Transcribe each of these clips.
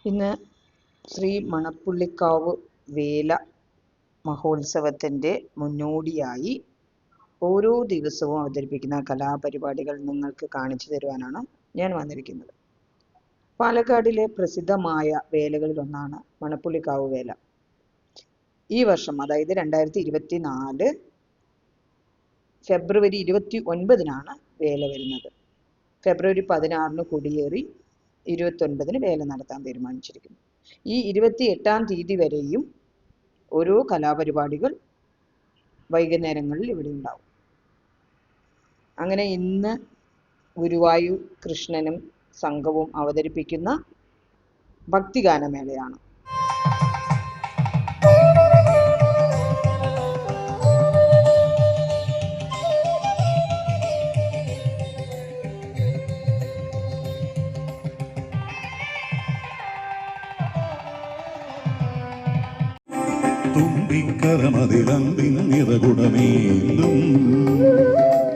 ഇന്ന് ശ്രീ മണപ്പുള്ളിക്കാവ് വേല മഹോത്സവത്തിൻ്റെ മുന്നോടിയായി ഓരോ ദിവസവും അവതരിപ്പിക്കുന്ന കലാപരിപാടികൾ നിങ്ങൾക്ക് കാണിച്ചു തരുവാനാണ് ഞാൻ വന്നിരിക്കുന്നത്. പാലക്കാടിലെ പ്രസിദ്ധമായ വേലകളിലൊന്നാണ് മണപ്പുള്ളിക്കാവ് വേല. ഈ വർഷം, അതായത് 2024 ഫെബ്രുവരി 29-നാണ് വേല വരുന്നത്. ഫെബ്രുവരി 16-ന് കൊടിയേറി 29-ന് വേല നടത്താൻ തീരുമാനിച്ചിരിക്കുന്നു. ഈ 28-ാം തീയതി വരെയും ഓരോ കലാപരിപാടികൾ വൈകുന്നേരങ്ങളിൽ ഇവിടെ ഉണ്ടാവും. അങ്ങനെ ഇന്ന് ഗുരുവായൂർ കൃഷ്ണനും സംഘവും അവതരിപ്പിക്കുന്ന ഭക്തിഗാനമേളയാണ്. തുമ്പിക്കരമതിലന്തിൻ നിറകുടമേന്തും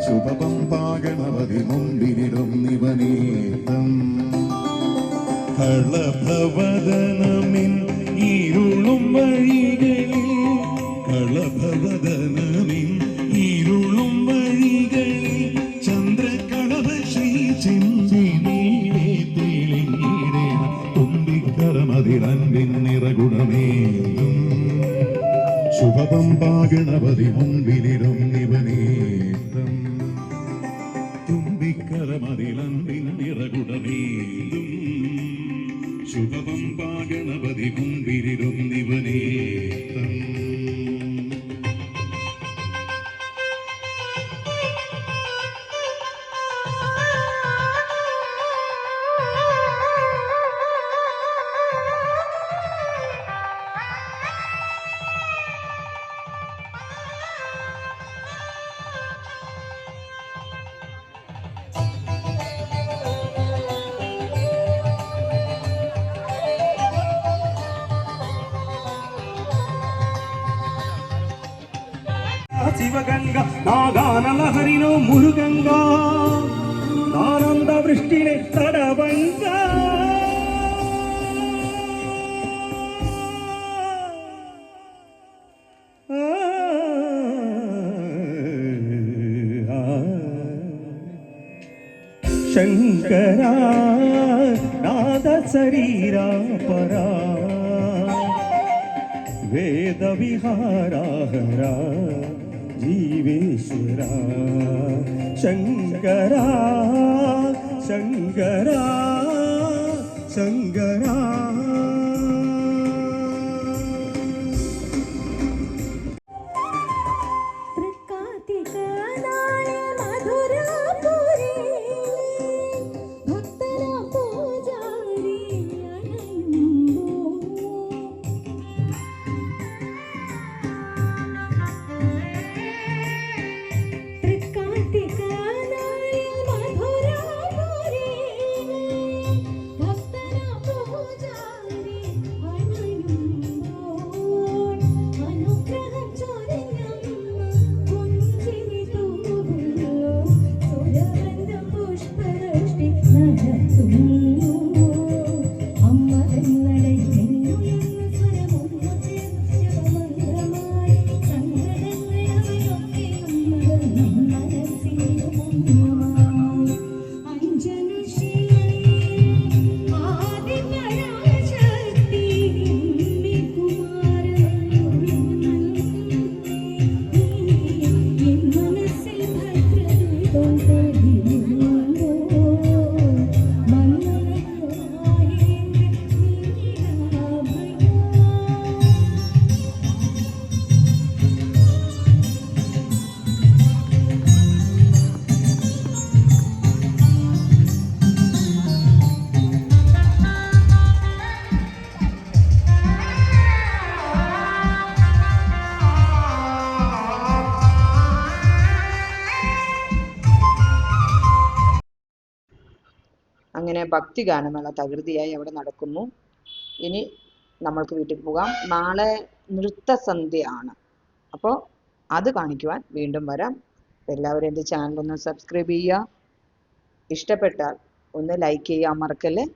ശുഭപമ്പാഗണപതി മുമ്പിനിടും നിവനേതം കളഭവദനമിൻ ഇരുളും വഴികളിൽ കളഭവദനമിൻ ഇരുളും വഴികളിൽ ചന്ദ്രകളഭ ശ്രീ ചിന്തി നീരേ തെളിഞ്ഞിടേണം തുമ്പിക്കരമതിലന്തിൻ നിറകുടമേന്തും ശുഭപമ്പാഗണപതി മുമ്പിലിടും നിവനേതം തുമ്പിക്കരമതിലന്തിൻ നിറകുടമേന്തും ശുഭപമ്പാഗണപതി മുമ്പിലിടും നിവനേതം. శివగంగ నాగానలహరిలో మురుగంగా ఆనంద వృష్టిని తడవంగా శంకరా నాద శరీరా పరా వేద విహారాహరా జీవేశ్వరా శంకరా శంకరా శంకరా. അങ്ങനെ ഭക്തിഗാനമേള തകൃതിയായി അവിടെ നടക്കുന്നു. ഇനി നമ്മൾക്ക് വീട്ടിൽ പോകാം. നാളെ നൃത്തസന്ധ്യയാണ്. അപ്പോൾ അത് കാണിക്കുവാൻ വീണ്ടും വരാം. എല്ലാവരും എൻ്റെ ചാനൽ ഒന്ന് സബ്സ്ക്രൈബ് ചെയ്യുക. ഇഷ്ടപ്പെട്ടാൽ ഒന്ന് ലൈക്ക് ചെയ്യാൻ മറക്കല്ലേ.